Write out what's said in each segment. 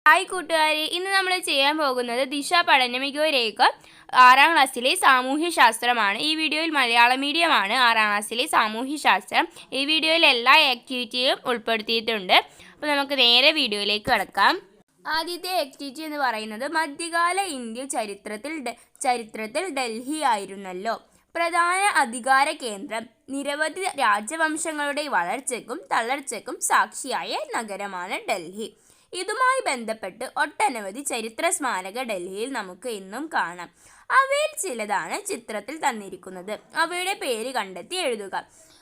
Hi കൂട്ടുകാരെ, ഇന്ന് നമ്മൾ ചെയ്യാൻ പോകുന്നത് ദിശ പഠനമികവ് രേഖ 6ാം ക്ലാസ്സിലെ സാമൂഹ്യശാസ്ത്രമാണ്. ഈ വീഡിയോയിൽ മലയാളം മീഡിയമാണ് 6ാം ക്ലാസ്സിലെ സാമൂഹ്യശാസ്ത്രം. ഈ വീഡിയോയിൽ എല്ലാ ആക്ടിവിറ്റിയും ഉൾപ്പെടുത്തിയിട്ടുണ്ട്. അപ്പോൾ നമുക്ക് നേരെ വീഡിയോയിലേക്ക് കടക്കാം. ആദ്യത്തെ ആക്ടിവിറ്റി എന്ന് പറയുന്നത് മധ്യകാല ഇന്ത്യ ചരിത്രത്തിൽ ഡൽഹി ആയിരുന്നല്ലോ പ്രധാന അധികാര കേന്ദ്രം. നിരവധി രാജവംശങ്ങളുടെ വളർച്ചയ്ക്കും തളർച്ചയ്ക്കും സാക്ഷിയായ നഗരമാണ് ഡൽഹി. ഇതുമായി ബന്ധപ്പെട്ട് ഒട്ടനവധി ചരിത്ര സ്മാരക ഡൽഹിയിൽ നമുക്ക് ഇന്നും കാണാം. അവയിൽ ചിലതാണ് ചിത്രത്തിൽ തന്നിരിക്കുന്നത്. അവയുടെ പേര് കണ്ടെത്തി എഴുതുക.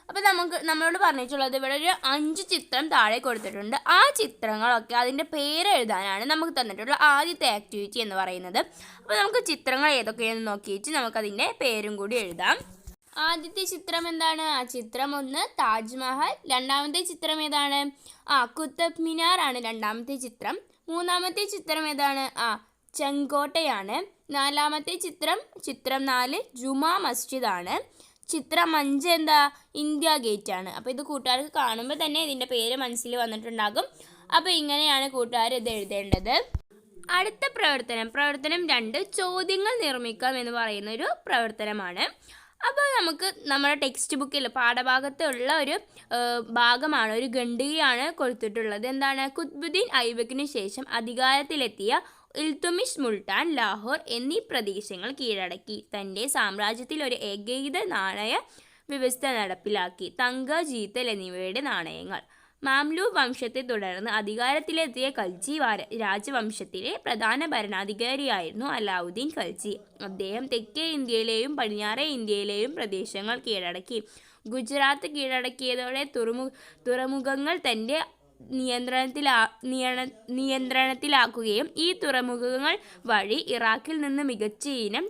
അപ്പോൾ നമ്മളോട് പറഞ്ഞിട്ടുള്ളത് ഇവിടെ ഒരു 5 ചിത്രം താഴെ കൊടുത്തിട്ടുണ്ട്. ആ ചിത്രങ്ങളൊക്കെ അതിൻ്റെ പേര് എഴുതാനാണ് നമുക്ക് തന്നിട്ടുള്ള ആദ്യത്തെ ആക്ടിവിറ്റി എന്ന് പറയുന്നത്. അപ്പോൾ നമുക്ക് ചിത്രങ്ങൾ ഏതൊക്കെയാണെന്ന് നോക്കിയിട്ട് നമുക്കതിൻ്റെ പേരും കൂടി എഴുതാം. ആദ്യത്തെ ചിത്രം എന്താണ്? ആ ചിത്രം 1 താജ്മഹൽ. രണ്ടാമത്തെ ചിത്രം ഏതാണ്? കുത്തബ് മിനാർ ആണ് രണ്ടാമത്തെ ചിത്രം. മൂന്നാമത്തെ ചിത്രം ഏതാണ്? ചെങ്കോട്ടയാണ്. നാലാമത്തെ ചിത്രം 4 ജുമാ മസ്ജിദ് ആണ്. ചിത്രം 5 എന്താ? ഇന്ത്യ ഗേറ്റ് ആണ്. അപ്പോൾ ഇത് കൂട്ടുകാർക്ക് കാണുമ്പോൾ തന്നെ ഇതിൻ്റെ പേര് മനസ്സിൽ വന്നിട്ടുണ്ടാകും. അപ്പോൾ ഇങ്ങനെയാണ് കൂട്ടുകാർ ഇത് എഴുതേണ്ടത്. അടുത്ത പ്രവർത്തനം 2 ചോദ്യങ്ങൾ നിർമ്മിക്കാം എന്ന് പറയുന്ന ഒരു പ്രവർത്തനമാണ്. അപ്പോൾ നമുക്ക് നമ്മുടെ ടെക്സ്റ്റ് ബുക്കിൽ പാഠഭാഗത്തുള്ള ഒരു ഭാഗമാണ്, ഒരു ഖണ്ഡികയാണ് കൊടുത്തിട്ടുള്ളത്. എന്താണ്? കുത്ബുദ്ദീൻ ഐബക്കിന് ശേഷം അധികാരത്തിലെത്തിയ ഇൽത്തുമിഷ് മുൾട്ടാൻ, ലാഹോർ എന്നീ പ്രദേശങ്ങൾ കീഴടക്കി. തൻ്റെ സാമ്രാജ്യത്തിൽ ഒരു ഏകീകൃത നാണയ വ്യവസ്ഥ നടപ്പിലാക്കി. തങ്ക, ജീത്തൽ എന്നിവയുടെ നാണയങ്ങൾ. മാംലൂക്ക് വംശത്തെ തുടർന്ന് അധികാരത്തിലെത്തിയ ഖൽജി രാജവംശത്തിലെ പ്രധാന ഭരണാധികാരിയായിരുന്നു അലാവുദ്ദീൻ ഖൽജി. അദ്ദേഹം തെക്കേ ഇന്ത്യയിലെയും പടിഞ്ഞാറേ ഇന്ത്യയിലെയും പ്രദേശങ്ങൾ കീഴടക്കി. ഗുജറാത്ത് കീഴടക്കിയതോടെ തുറമുഖങ്ങൾ തൻ്റെ നിയന്ത്രണത്തിലാക്കുകയും ഈ തുറമുഖങ്ങൾ വഴി ഇറാഖിൽ നിന്ന് മികച്ച ഇനം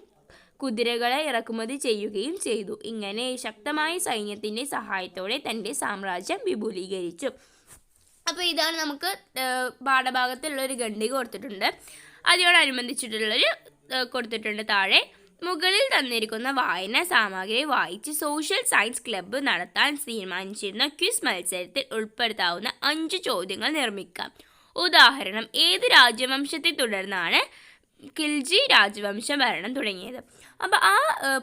കുതിരകളെ ഇറക്കുമതി ചെയ്യുകയും ചെയ്തു. ഇങ്ങനെ ശക്തമായ സൈന്യത്തിൻ്റെ സഹായത്തോടെ തൻ്റെ സാമ്രാജ്യം വിപുലീകരിച്ചു. അപ്പോൾ ഇതാണ് നമുക്ക് പാഠഭാഗത്തുള്ളൊരു ഖണ്ഡിക കൊടുത്തിട്ടുണ്ട്. അതിനോടനുബന്ധിച്ചിട്ടുള്ളൊരു കൊടുത്തിട്ടുണ്ട് താഴെ. മുകളിൽ തന്നിരിക്കുന്ന വായനാ സാമഗ്രി വായിച്ച് സോഷ്യൽ സയൻസ് ക്ലബ്ബ് നടത്താൻ തീരുമാനിച്ചിരുന്ന ക്വിസ് മത്സരത്തിൽ ഉൾപ്പെടുത്താവുന്ന 5 ചോദ്യങ്ങൾ നിർമ്മിക്കാം. ഉദാഹരണം: ഏത് രാജവംശത്തെ തുടർന്നാണ് ഖിൽജി രാജവംശ ഭരണം തുടങ്ങിയത്? അപ്പോൾ ആ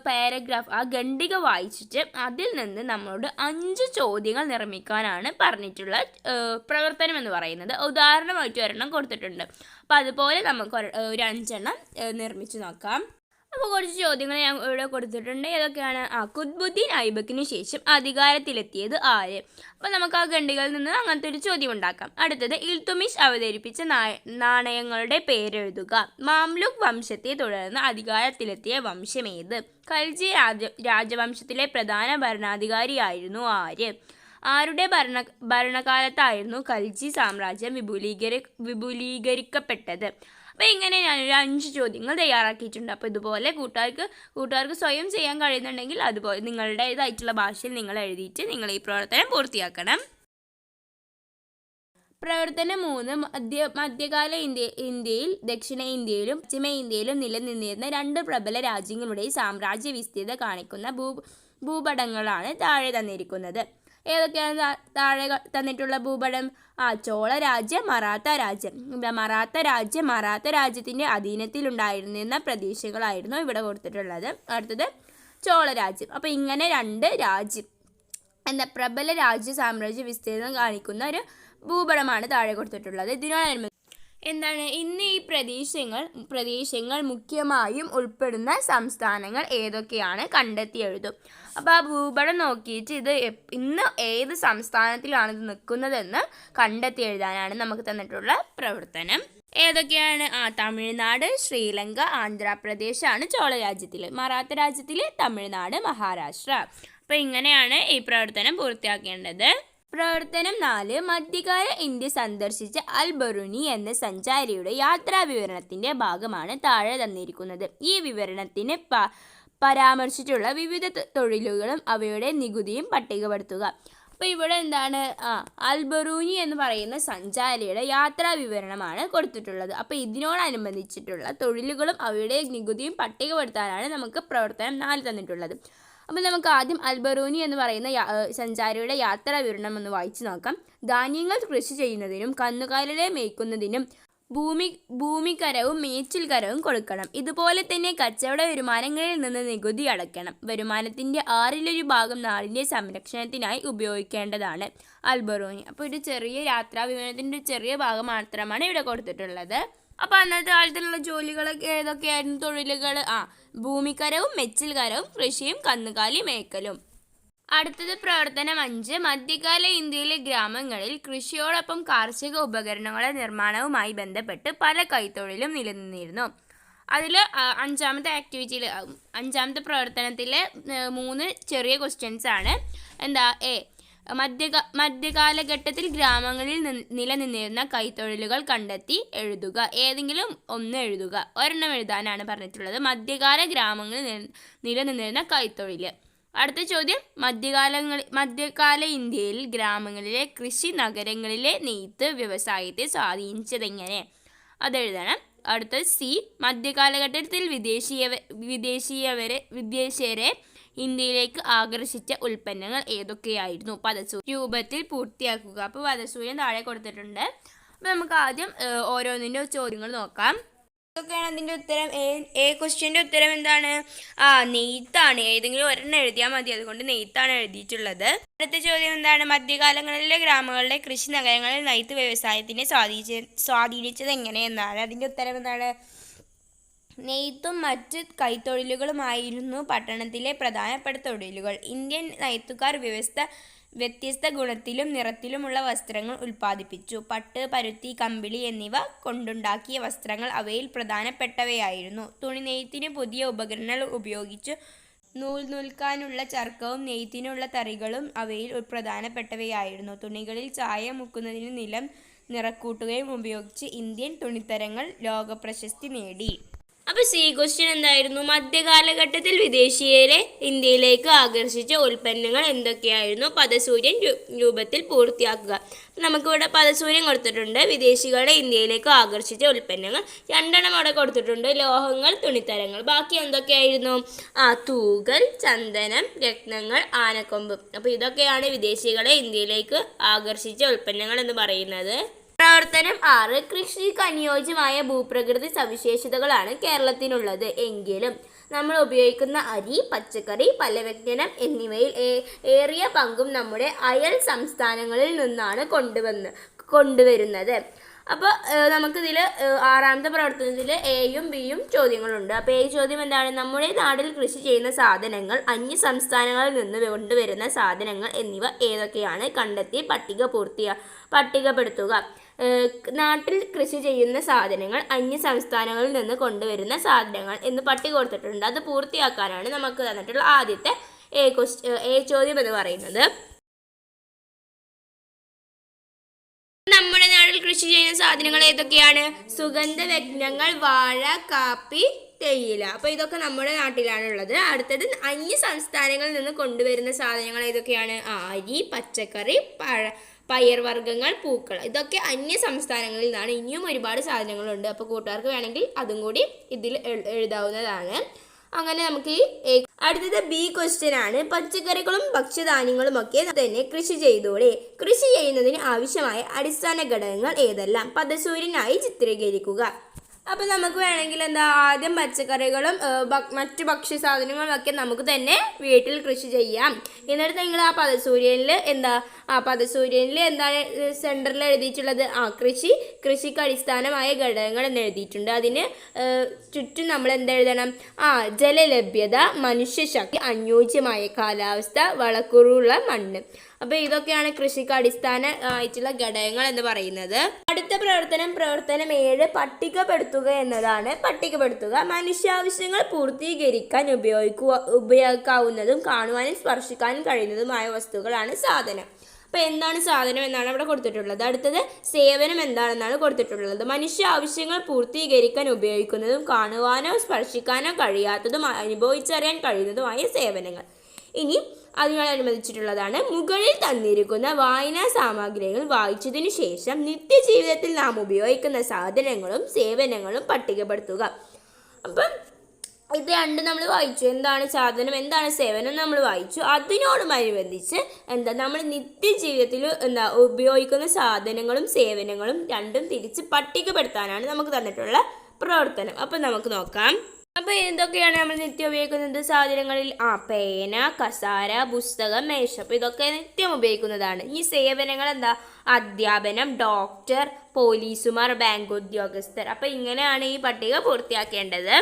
പാരഗ്രാഫ്, ആ ഖണ്ഡിക വായിച്ചിട്ട് അതിൽ നിന്ന് നമ്മളോട് 5 ചോദ്യങ്ങൾ നിർമ്മിക്കാനാണ് പറഞ്ഞിട്ടുള്ള പ്രവർത്തനം എന്ന് പറയുന്നത്. ഉദാഹരണമായിട്ട് ഒരെണ്ണം കൊടുത്തിട്ടുണ്ട്. അപ്പോൾ അതുപോലെ നമുക്ക് ഒരു 5 എണ്ണം നിർമ്മിച്ച് നോക്കാം. അപ്പോൾ കുറച്ച് ചോദ്യങ്ങൾ ഞാൻ ഇവിടെ കൊടുത്തിട്ടുണ്ട്. ഏതൊക്കെയാണ്? കുത്ബുദ്ദീൻ ഐബക്കിന് ശേഷം അധികാരത്തിലെത്തിയത് ആര്? അപ്പോൾ നമുക്ക് ആ ഖണ്ഡികയിൽ നിന്ന് അങ്ങനത്തെ ഒരു ചോദ്യം ഉണ്ടാക്കാം. അടുത്തത് ഇൽത്തുമിഷ് അവതരിപ്പിച്ച നാണയങ്ങളുടെ പേരെഴുതുക. മാംലൂക്ക് വംശത്തെ തുടർന്ന് അധികാരത്തിലെത്തിയ വംശമേത്? ഖൽജി രാജവംശത്തിലെ പ്രധാന ഭരണാധികാരിയായിരുന്നു ആര്? ആരുടെ ഭരണകാലത്തായിരുന്നു ഖൽജി സാമ്രാജ്യം വിപുലീകരിക്കപ്പെട്ടത്? അപ്പോൾ ഇങ്ങനെ ഞാനൊരു 5 ചോദ്യങ്ങൾ തയ്യാറാക്കിയിട്ടുണ്ട്. അപ്പോൾ ഇതുപോലെ കൂട്ടുകാർക്ക് സ്വയം ചെയ്യാൻ കഴിയുന്നുണ്ടെങ്കിൽ അതുപോലെ നിങ്ങളുടേതായിട്ടുള്ള ഭാഷയിൽ നിങ്ങൾ എഴുതിയിട്ട് നിങ്ങൾ ഈ പ്രവർത്തനം പൂർത്തിയാക്കണം. പ്രവർത്തനം 3 മധ്യകാല ഇന്ത്യയിൽ ദക്ഷിണേന്ത്യയിലും പശ്ചിമ ഇന്ത്യയിലും നിലനിന്നിരുന്ന 2 പ്രബല രാജ്യങ്ങളുടെ സാമ്രാജ്യ വിസ്തൃത കാണിക്കുന്ന ഭൂപടങ്ങളാണ് താഴെ തന്നിരിക്കുന്നത്. ഏതൊക്കെയാണ് താഴെ തന്നിട്ടുള്ള ഭൂപടം? ചോള രാജ്യം, മറാത്ത രാജ്യം. മറാത്ത രാജ്യത്തിൻ്റെ അധീനത്തിലുണ്ടായിരുന്ന പ്രദേശങ്ങളായിരുന്നു ഇവിടെ കൊടുത്തിട്ടുള്ളത്. അടുത്തത് ചോള രാജ്യം. അപ്പോൾ ഇങ്ങനെ 2 രാജ്യം പ്രബല രാജ്യ സാമ്രാജ്യ വിസ്തീർണം കാണിക്കുന്ന ഒരു ഭൂപടമാണ് താഴെ കൊടുത്തിട്ടുള്ളത്. ഇതിനോടനുബന്ധിച്ച് എന്താണ് ഇന്ന് ഈ പ്രദേശങ്ങൾ മുഖ്യമായും ഉൾപ്പെടുന്ന സംസ്ഥാനങ്ങൾ ഏതൊക്കെയാണ് കണ്ടെത്തി എഴുതും. അപ്പോൾ ആ ഭൂപടം നോക്കിയിട്ട് ഇത് ഇന്ന് ഏത് സംസ്ഥാനത്തിലാണ് ഇത് നിൽക്കുന്നതെന്ന് കണ്ടെത്തി എഴുതാനാണ് നമുക്ക് തന്നിട്ടുള്ള പ്രവർത്തനം. ഏതൊക്കെയാണ്? തമിഴ്നാട്, ശ്രീലങ്ക, ആന്ധ്രാപ്രദേശാണ് ചോള രാജ്യത്തിൽ. മറാത്ത രാജ്യത്തിൽ തമിഴ്നാട്, മഹാരാഷ്ട്ര. അപ്പോൾ ഇങ്ങനെയാണ് ഈ പ്രവർത്തനം പൂർത്തിയാക്കേണ്ടത്. പ്രവർത്തനം 4 മധ്യകാല ഇന്ത്യ സന്ദർശിച്ച അൽ ബറൂനി എന്ന സഞ്ചാരിയുടെ യാത്രാ വിവരണത്തിൻ്റെ ഭാഗമാണ് താഴെ തന്നിരിക്കുന്നത്. ഈ വിവരണത്തിന് പരാമർശിച്ചുള്ള വിവിധ തൊഴിലുകളും അവയുടെ നികുതിയും പട്ടികപ്പെടുത്തുക. അപ്പോൾ ഇവിടെ എന്താണ്? അൽ ബറൂനി എന്ന് പറയുന്ന സഞ്ചാരിയുടെ യാത്രാ വിവരണമാണ് കൊടുത്തിട്ടുള്ളത്. അപ്പോൾ ഇതിനോടനുബന്ധിച്ചിട്ടുള്ള തൊഴിലുകളും അവയുടെ നികുതിയും പട്ടികപ്പെടുത്താനാണ് നമുക്ക് പ്രവർത്തനം 4 തന്നിട്ടുള്ളത്. അപ്പോൾ നമുക്ക് ആദ്യം അൽ ബറൂനി എന്ന് പറയുന്ന സഞ്ചാരിയുടെ യാത്രാ വിവരണം ഒന്ന് വായിച്ചു നോക്കാം. ധാന്യങ്ങൾ കൃഷി ചെയ്യുന്നതിനും കന്നുകാലികളെ മേയ്ക്കുന്നതിനും ഭൂമിക്കരവും മേച്ചിൽക്കരവും കൊടുക്കണം. ഇതുപോലെ തന്നെ കച്ചവട വരുമാനങ്ങളിൽ നിന്ന് നികുതി അടയ്ക്കണം. വരുമാനത്തിന്റെ 1/6 ഭാഗം നാടിന്റെ സംരക്ഷണത്തിനായി ഉപയോഗിക്കേണ്ടതാണ്. അൽബറൂനി. അപ്പോൾ ഒരു ചെറിയ യാത്രാ വിമാനത്തിന്റെ ഒരു ചെറിയ ഭാഗം മാത്രമാണ് ഇവിടെ കൊടുത്തിട്ടുള്ളത്. അപ്പോൾ അന്നത്തെ കാലത്തുള്ള ജോലികളൊക്കെ ഏതൊക്കെയായിരുന്നു? തൊഴിലുകൾ ഭൂമിക്കരവും മെച്ചിൽക്കരവും കൃഷിയും കന്നുകാലി മേക്കലും. അടുത്തത് പ്രവർത്തനം 5. മധ്യകാല ഇന്ത്യയിലെ ഗ്രാമങ്ങളിൽ കൃഷിയോടൊപ്പം കാർഷിക ഉപകരണങ്ങളുടെ നിർമ്മാണവുമായി ബന്ധപ്പെട്ട് പല കൈത്തൊഴിലും നിലനിന്നിരുന്നു. അതിൽ അഞ്ചാമത്തെ പ്രവർത്തനത്തിലെ 3 ചെറിയ ക്വസ്റ്റ്യൻസ് ആണ്. എ മധ്യകാലഘട്ടത്തിൽ ഗ്രാമങ്ങളിൽ നിലനിന്നിരുന്ന കൈത്തൊഴിലുകൾ കണ്ടെത്തി എഴുതുക. ഏതെങ്കിലും ഒന്ന് എഴുതുക. ഒരെണ്ണം എഴുതാനാണ് പറഞ്ഞിട്ടുള്ളത്. മധ്യകാല ഗ്രാമങ്ങളിൽ നിലനിന്നിരുന്ന കൈത്തൊഴിൽ. അടുത്ത ചോദ്യം, മധ്യകാല ഇന്ത്യയിൽ ഗ്രാമങ്ങളിലെ കൃഷി നഗരങ്ങളിലെ നെയ്ത്ത് വ്യവസായത്തെ സ്വാധീനിച്ചതെങ്ങനെ? അതെഴുതണം. അടുത്തത് സി, മധ്യകാലഘട്ടത്തിൽ വിദേശീയരെ ഇന്ത്യയിലേക്ക് ആകർഷിച്ച ഉൽപ്പന്നങ്ങൾ ഏതൊക്കെയായിരുന്നു? പദസൂര്യൻ രൂപത്തിൽ പൂർത്തിയാക്കുക. അപ്പോൾ പദസൂര്യൻ താഴെ കൊടുത്തിട്ടുണ്ട്. അപ്പോൾ നമുക്ക് ആദ്യം ഓരോന്നിൻ്റെ ചോദ്യങ്ങൾ നോക്കാം. ഇതൊക്കെയാണ് അതിൻ്റെ ഉത്തരം. എ ക്വസ്റ്റ്യൻ്റെ ഉത്തരം എന്താണ്? നെയ്ത്താണ്. ഏതെങ്കിലും ഒരെണ്ണം എഴുതിയാൽ മതി, അതുകൊണ്ട് നെയ്ത്താണ് എഴുതിയിട്ടുള്ളത്. അടുത്ത ചോദ്യം എന്താണ്? മധ്യകാലങ്ങളിലെ ഗ്രാമങ്ങളിലെ കൃഷി നഗരങ്ങളിൽ നെയ്ത്ത് വ്യവസായത്തിനെ സ്വാധീനിച്ചത് എങ്ങനെയെന്നാണ്. അതിൻ്റെ ഉത്തരം എന്താണ്? നെയ്ത്തും മറ്റ് കൈത്തൊഴിലുകളുമായിരുന്നു പട്ടണത്തിലെ പ്രധാനപ്പെട്ട തൊഴിലുകൾ. ഇന്ത്യൻ നെയ്ത്തുകാർ വ്യത്യസ്ത ഗുണത്തിലും നിറത്തിലുമുള്ള വസ്ത്രങ്ങൾ ഉൽപ്പാദിപ്പിച്ചു. പട്ട്, പരുത്തി, കമ്പിളി എന്നിവ കൊണ്ടുണ്ടാക്കിയ വസ്ത്രങ്ങൾ അവയിൽ പ്രധാനപ്പെട്ടവയായിരുന്നു. തുണി നെയ്ത്തിന് പുതിയ ഉപകരണങ്ങൾ ഉപയോഗിച്ചു. നൂൽക്കാനുള്ള ചർക്കവും നെയ്ത്തിനുള്ള തറികളും അവയിൽ പ്രധാനപ്പെട്ടവയായിരുന്നു. തുണികളിൽ ചായ മുക്കുന്നതിന് നിറക്കൂട്ടുകയും ഉപയോഗിച്ച് ഇന്ത്യൻ തുണിത്തരങ്ങൾ ലോകപ്രശസ്തി നേടി. അപ്പോൾ സി ക്വസ്റ്റ്യൻ എന്തായിരുന്നു? മധ്യകാലഘട്ടത്തിൽ വിദേശീയരെ ഇന്ത്യയിലേക്ക് ആകർഷിച്ച ഉൽപ്പന്നങ്ങൾ എന്തൊക്കെയായിരുന്നു? പദസൂര്യൻ രൂപത്തിൽ പൂർത്തിയാക്കുക. നമുക്കിവിടെ പദസൂര്യൻ കൊടുത്തിട്ടുണ്ട്. വിദേശികളെ ഇന്ത്യയിലേക്ക് ആകർഷിച്ച ഉൽപ്പന്നങ്ങൾ 2 അവിടെ കൊടുത്തിട്ടുണ്ട്. ലോഹങ്ങൾ, തുണിത്തരങ്ങൾ. ബാക്കി എന്തൊക്കെയായിരുന്നു? തൂകൽ, ചന്ദനം, രത്നങ്ങൾ, ആനക്കൊമ്പ്. അപ്പോൾ ഇതൊക്കെയാണ് വിദേശികളെ ഇന്ത്യയിലേക്ക് ആകർഷിച്ച ഉൽപ്പന്നങ്ങൾ എന്ന് പറയുന്നത്. പ്രവർത്തനം 6. കൃഷിക്ക് അനുയോജ്യമായ ഭൂപ്രകൃതി സവിശേഷതകളാണ് കേരളത്തിനുള്ളത്. എങ്കിലും നമ്മൾ ഉപയോഗിക്കുന്ന അരി, പച്ചക്കറി, പലവ്യഞ്ജനം എന്നിവയിൽ ഏറിയ പങ്കും നമ്മുടെ അയൽ സംസ്ഥാനങ്ങളിൽ നിന്നാണ് കൊണ്ടുവരുന്നത്. അപ്പോൾ നമുക്കിതിൽ 6ാമത്തെ പ്രവർത്തനത്തിൽ എയും ബിയും ചോദ്യങ്ങളുണ്ട്. അപ്പോൾ ഈ ചോദ്യം എന്താണ്? നമ്മുടെ നാട്ടിൽ കൃഷി ചെയ്യുന്ന സാധനങ്ങൾ, അന്യ സംസ്ഥാനങ്ങളിൽ നിന്ന് കൊണ്ടുവരുന്ന സാധനങ്ങൾ എന്നിവ ഏതൊക്കെയാണ്? കണ്ടെത്തി പട്ടികപ്പെടുത്തുക. നാട്ടിൽ കൃഷി ചെയ്യുന്ന സാധനങ്ങൾ, അന്യ സംസ്ഥാനങ്ങളിൽ നിന്ന് കൊണ്ടുവരുന്ന സാധനങ്ങൾ എന്ന് പട്ടിക കൊടുത്തിട്ടുണ്ട്. അത് പൂർത്തിയാക്കാനാണ് നമുക്ക് തന്നിട്ടുള്ള ആദ്യത്തെ എ ചോദ്യം എന്ന് പറയുന്നത്. നമ്മുടെ നാട്ടിൽ കൃഷി ചെയ്യുന്ന സാധനങ്ങൾ ഏതൊക്കെയാണ്? സുഗന്ധവ്യഞ്ജനങ്ങൾ, വാഴ, കാപ്പി, തേയില. അപ്പോൾ ഇതൊക്കെ നമ്മുടെ നാട്ടിലാണുള്ളത്. അടുത്തത് അന്യ സംസ്ഥാനങ്ങളിൽ നിന്ന് കൊണ്ടുവരുന്ന സാധനങ്ങൾ ഏതൊക്കെയാണ്? അരി, പച്ചക്കറി, പയർവർഗ്ഗങ്ങൾ, പൂക്കൾ. ഇതൊക്കെ അന്യ സംസ്ഥാനങ്ങളിൽ നിന്നാണ്. ഇനിയും ഒരുപാട് സാധനങ്ങളുണ്ട്. അപ്പോൾ കൂട്ടുകാർക്ക് വേണമെങ്കിൽ അതും കൂടി ഇതിൽ എഴുതാവുന്നതാണ്. അങ്ങനെ നമുക്ക് അടുത്തത് ബി ക്വസ്റ്റ്യൻ ആണ്. പച്ചക്കറികളും ഭക്ഷ്യധാന്യങ്ങളും ഒക്കെ തന്നെ കൃഷി ചെയ്തോടെ. കൃഷി ചെയ്യുന്നതിന് ആവശ്യമായ അടിസ്ഥാന ഘടകങ്ങൾ ഏതെല്ലാം? പദസൂര്യനായി ചിത്രീകരിക്കുക. അപ്പോൾ നമുക്ക് വേണമെങ്കിൽ ആദ്യം പച്ചക്കറികളും മറ്റു ഭക്ഷ്യസാധനങ്ങളും ഒക്കെ നമുക്ക് തന്നെ വീട്ടിൽ കൃഷി ചെയ്യാം. എന്നിട്ട് നിങ്ങൾ പദസൂര്യനിൽ എന്താണ് സെൻറ്ററിൽ എഴുതിയിട്ടുള്ളത്? കൃഷിക്ക് അടിസ്ഥാനമായ ഘടകങ്ങൾ എന്ന് എഴുതിയിട്ടുണ്ട്. അതിന് ചുറ്റും നമ്മൾ എന്തെഴുതണം? ജലലഭ്യത, മനുഷ്യശക്തി, അനുയോജ്യമായ കാലാവസ്ഥ, വളക്കൂറുള്ള മണ്ണ്. അപ്പോൾ ഇതൊക്കെയാണ് കൃഷിക്ക് അടിസ്ഥാനമായിട്ടുള്ള ഘടകങ്ങൾ എന്ന് പറയുന്നത്. അടുത്ത പ്രവർത്തനം 7 പട്ടികപ്പെടുത്തുക എന്നതാണ്. പട്ടികപ്പെടുത്തുക. മനുഷ്യാവശ്യങ്ങൾ പൂർത്തീകരിക്കാൻ ഉപയോഗിക്കാവുന്നതും കാണുവാനും സ്പർശിക്കാനും കഴിയുന്നതുമായ വസ്തുക്കളാണ് സാധനം. അപ്പോൾ എന്താണ് സാധനം എന്നാണ് അവിടെ കൊടുത്തിട്ടുള്ളത്. അടുത്തത് സേവനം എന്താണെന്നാണ് കൊടുത്തിട്ടുള്ളത്. മനുഷ്യ ആവശ്യങ്ങൾ പൂർത്തീകരിക്കാൻ ഉപയോഗിക്കുന്നതും കാണുവാനോ സ്പർശിക്കാനോ കഴിയാത്തതും അനുഭവിച്ചറിയാൻ കഴിയുന്നതുമായ സേവനങ്ങൾ. ഇനി അതിനോടനുബന്ധിച്ചിട്ടുള്ളതാണ് മുകളിൽ തന്നിരിക്കുന്ന വായനാ സാമഗ്രികൾ വായിച്ചതിനു ശേഷം നിത്യജീവിതത്തിൽ നാം ഉപയോഗിക്കുന്ന സാധനങ്ങളും സേവനങ്ങളും പട്ടികപ്പെടുത്തുക. അപ്പം ഇത് രണ്ടും നമ്മൾ വായിച്ചു. എന്താണ് സാധനം, എന്താണ് സേവനം നമ്മൾ വായിച്ചു. അതിനോടനുബന്ധിച്ച് നമ്മൾ നിത്യജീവിതത്തിൽ ഉപയോഗിക്കുന്ന സാധനങ്ങളും സേവനങ്ങളും രണ്ടും തിരിച്ച് പട്ടികപ്പെടുത്താനാണ് നമുക്ക് തന്നിട്ടുള്ള പ്രവർത്തനം. അപ്പം നമുക്ക് നോക്കാം. അപ്പോൾ എന്തൊക്കെയാണ് നമ്മൾ നിത്യം ഉപയോഗിക്കുന്നത് സാധനങ്ങളിൽ? പേന, കസാര, പുസ്തകം, മേശ. അപ്പോൾ ഇതൊക്കെ നിത്യം ഉപയോഗിക്കുന്നതാണ്. ഈ സേവനങ്ങൾ അധ്യാപനം, ഡോക്ടർ, പോലീസുമാർ, ബാങ്ക് ഉദ്യോഗസ്ഥർ. അപ്പോൾ ഇങ്ങനെയാണ് ഈ പട്ടിക പൂർത്തിയാക്കേണ്ടത്.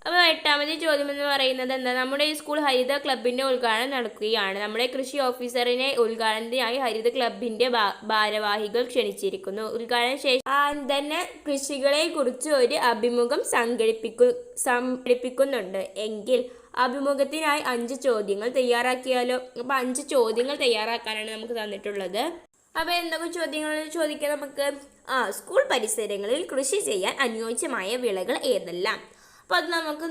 അപ്പോൾ 8ാമത്തെ ചോദ്യം എന്ന് പറയുന്നത് നമ്മുടെ ഈ സ്കൂൾ ഹരിത ക്ലബിൻ്റെ ഉദ്ഘാടനം നടക്കുകയാണ്. നമ്മുടെ കൃഷി ഓഫീസറിനെ ഉദ്ഘാടനത്തിനായി ഹരിത ക്ലബിൻ്റെ ഭാരവാഹികൾ ക്ഷണിച്ചിരിക്കുന്നു. ഉദ്ഘാടന ശേഷം തന്നെ കൃഷികളെ കുറിച്ച് ഒരു അഭിമുഖം സംഘടിപ്പിക്കുന്നുണ്ട് എങ്കിൽ അഭിമുഖത്തിനായി 5 ചോദ്യങ്ങൾ തയ്യാറാക്കിയാലോ? അപ്പോൾ 5 ചോദ്യങ്ങൾ തയ്യാറാക്കാനാണ് നമുക്ക് തന്നിട്ടുള്ളത്. അപ്പോൾ എന്തൊക്കെ ചോദ്യങ്ങൾ ചോദിക്കാം നമുക്ക്? സ്കൂൾ പരിസരങ്ങളിൽ കൃഷി ചെയ്യാൻ അനുയോജ്യമായ വിളകൾ ഏതെല്ലാം? അപ്പോൾ അത് നമുക്ക്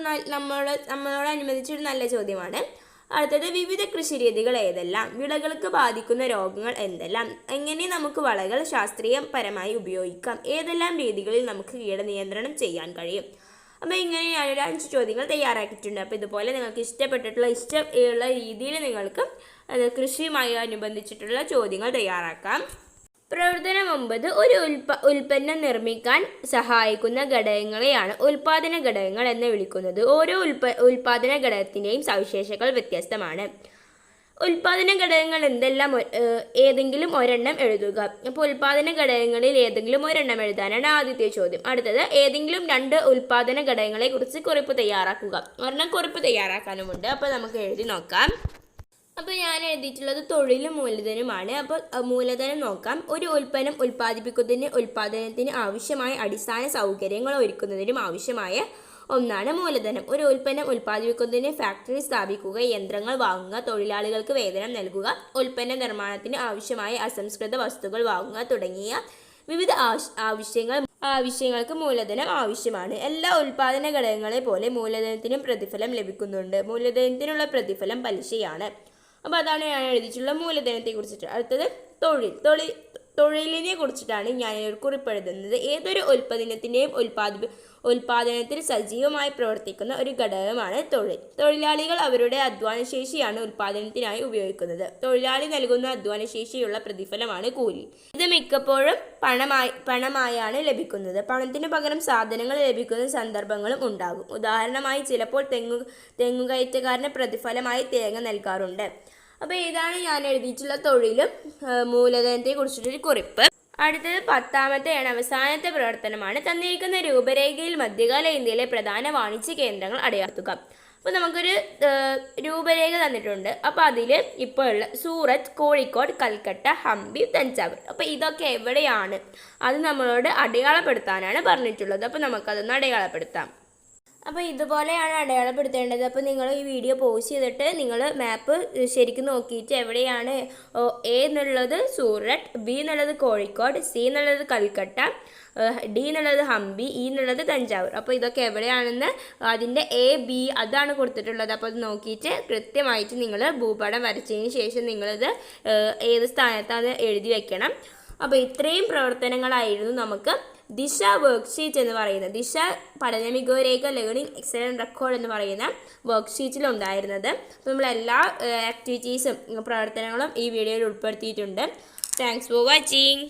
നമ്മളോടനുബന്ധിച്ചൊരു നല്ല ചോദ്യമാണ്. അടുത്തത് വിവിധ കൃഷിരീതികൾ ഏതെല്ലാം? വിളകൾക്ക് ബാധിക്കുന്ന രോഗങ്ങൾ എന്തെല്ലാം? എങ്ങനെ നമുക്ക് വളകൾ ശാസ്ത്രീയപരമായി ഉപയോഗിക്കാം? ഏതെല്ലാം രീതികളിൽ നമുക്ക് കീടനിയന്ത്രണം ചെയ്യാൻ കഴിയും? അപ്പോൾ ഇങ്ങനെ ഞാനൊരു 5 ചോദ്യങ്ങൾ തയ്യാറാക്കിയിട്ടുണ്ട്. അപ്പോൾ ഇതുപോലെ നിങ്ങൾക്ക് ഇഷ്ടമുള്ള രീതിയിൽ നിങ്ങൾക്ക് കൃഷിയുമായി അനുബന്ധിച്ചിട്ടുള്ള ചോദ്യങ്ങൾ തയ്യാറാക്കാം. പ്രവർത്തനം 9. ഒരു ഉൽപ്പന്നം നിർമ്മിക്കാൻ സഹായിക്കുന്ന ഘടകങ്ങളെയാണ് ഉൽപാദന ഘടകങ്ങൾ എന്ന് വിളിക്കുന്നത്. ഓരോ ഉൽപാദന ഘടകത്തിൻ്റെയും സവിശേഷതകൾ വ്യത്യസ്തമാണ്. ഉൽപാദന ഘടകങ്ങൾ എന്തെല്ലാം? ഏതെങ്കിലും ഒരെണ്ണം എഴുതുക. അപ്പോൾ ഉൽപാദന ഘടകങ്ങളിൽ ഏതെങ്കിലും ഒരെണ്ണം എഴുതാനാണ് ആദ്യത്തെ ചോദ്യം. അടുത്തത് ഏതെങ്കിലും 2 ഉൽപാദന ഘടകങ്ങളെ കുറിച്ച് കുറിപ്പ് തയ്യാറാക്കുക. ഒരെണ്ണം കുറിപ്പ് തയ്യാറാക്കാനുമുണ്ട്. അപ്പോൾ നമുക്ക് എഴുതി നോക്കാം. അപ്പോൾ ഞാൻ എഴുതിയിട്ടുള്ളത് തൊഴിലും മൂലധനവുമാണ്. അപ്പോൾ മൂലധനം നോക്കാം. ഒരു ഉൽപ്പന്നം ഉൽപ്പാദനത്തിന് ആവശ്യമായ അടിസ്ഥാന സൗകര്യങ്ങൾ ഒരുക്കുന്നതിനും ആവശ്യമായ ഒന്നാണ് മൂലധനം. ഒരു ഉൽപ്പന്നം ഉൽപ്പാദിപ്പിക്കുന്നതിന് ഫാക്ടറി സ്ഥാപിക്കുക, യന്ത്രങ്ങൾ വാങ്ങുക, തൊഴിലാളികൾക്ക് വേതനം നൽകുക, ഉൽപ്പന്ന നിർമ്മാണത്തിന് ആവശ്യമായ അസംസ്കൃത വസ്തുക്കൾ വാങ്ങുക തുടങ്ങിയ വിവിധ ആവശ്യങ്ങൾക്ക് മൂലധനം ആവശ്യമാണ്. എല്ലാ ഉൽപ്പാദന ഘടകങ്ങളെ പോലെ മൂലധനത്തിനും പ്രതിഫലം ലഭിക്കുന്നുണ്ട്. മൂലധനത്തിനുള്ള പ്രതിഫലം പലിശയാണ്. അപ്പോൾ അതാണ് ഞാൻ എഴുതിയിട്ടുള്ള മൂലധനത്തെ കുറിച്ചിട്ട്. അടുത്തത് തൊഴിലിനെ കുറിച്ചിട്ടാണ് ഞാൻ ഒരു കുറിപ്പ് എഴുതുന്നത്. ഏതൊരു ഉൽപ്പന്നത്തിൻ്റെയും ഉൽപ്പാദനത്തിൽ സജീവമായി പ്രവർത്തിക്കുന്ന ഒരു ഘടകമാണ് തൊഴിൽ. തൊഴിലാളികൾ അവരുടെ അധ്വാനശേഷിയാണ് ഉൽപ്പാദനത്തിനായി ഉപയോഗിക്കുന്നത്. തൊഴിലാളി നൽകുന്ന അധ്വാനശേഷിയുള്ള പ്രതിഫലമാണ് കൂലി. ഇത് മിക്കപ്പോഴും പണമായാണ് ലഭിക്കുന്നത്. പണത്തിന് പകരം സാധനങ്ങൾ ലഭിക്കുന്ന സന്ദർഭങ്ങളും ഉണ്ടാകും. ഉദാഹരണമായി ചിലപ്പോൾ തെങ്ങുകയറ്റക്കാരന് പ്രതിഫലമായി തേങ്ങ നൽകാറുണ്ട്. അപ്പോൾ ഇതാണ് ഞാൻ എഴുതിയിട്ടുള്ള തൊഴിലും മൂലധനത്തെ കുറിച്ചിട്ടൊരു കുറിപ്പ്. അടുത്തത് 10ാമത്തെയാണ്, അവസാനത്തെ പ്രവർത്തനമാണ്. തന്നിരിക്കുന്ന രൂപരേഖയിൽ മധ്യകാല ഇന്ത്യയിലെ പ്രധാന വാണിജ്യ കേന്ദ്രങ്ങൾ അടയാളപ്പെടുത്തുക. അപ്പോൾ നമുക്കൊരു രൂപരേഖ തന്നിട്ടുണ്ട്. അപ്പോൾ അതിൽ ഇപ്പോൾ ഉള്ള സൂറത്ത്, കോഴിക്കോട്, കൽക്കട്ട, ഹംപി, തഞ്ചാവൂർ. അപ്പോൾ ഇതൊക്കെ എവിടെയാണ്? അത് നമ്മളോട് അടയാളപ്പെടുത്താനാണ് പറഞ്ഞിട്ടുള്ളത്. അപ്പോൾ നമുക്കതൊന്ന് അടയാളപ്പെടുത്താം. അപ്പോൾ ഇതുപോലെയാണ് അടയാളപ്പെടുത്തേണ്ടത്. അപ്പോൾ നിങ്ങൾ ഈ വീഡിയോ പോസ് ചെയ്തിട്ട് നിങ്ങൾ മാപ്പ് ശരിക്കും നോക്കിയിട്ട് എവിടെയാണ് എ എന്നുള്ളത് സൂററ്റ്, ബി എന്നുള്ളത് കോഴിക്കോട്, സി എന്നുള്ളത് കൽക്കട്ട, ഡി എന്നുള്ളത് ഹംപി, ഇ എന്നുള്ളത് തഞ്ചാവൂർ. അപ്പോൾ ഇതൊക്കെ എവിടെയാണെന്ന് അതിൻ്റെ എ, ബി അതാണ് കൊടുത്തിട്ടുള്ളത്. അപ്പോൾ അത് നോക്കിയിട്ട് കൃത്യമായിട്ട് നിങ്ങൾ ഭൂപടം വരച്ചതിന് ശേഷം നിങ്ങളിത് ഏത് സ്ഥാനത്താണ് എഴുതി വെക്കണം. അപ്പോൾ ഇത്രയും പ്രവർത്തനങ്ങളായിരുന്നു നമുക്ക് ദിശ വർക്ക്ഷീറ്റ് എന്ന് പറയുന്നത്. ദിശ പഠന മികവ് രേഖ ലേണിംഗ് എക്സലൻറ്റ് റെക്കോർഡ് എന്ന് പറയുന്ന വർക്ക്ഷീറ്റിലുണ്ടായിരുന്നത്. അപ്പോൾ നമ്മളെല്ലാ ആക്ടിവിറ്റീസും പ്രവർത്തനങ്ങളും ഈ വീഡിയോയിൽ ഉൾപ്പെടുത്തിയിട്ടുണ്ട്. Thanks for watching.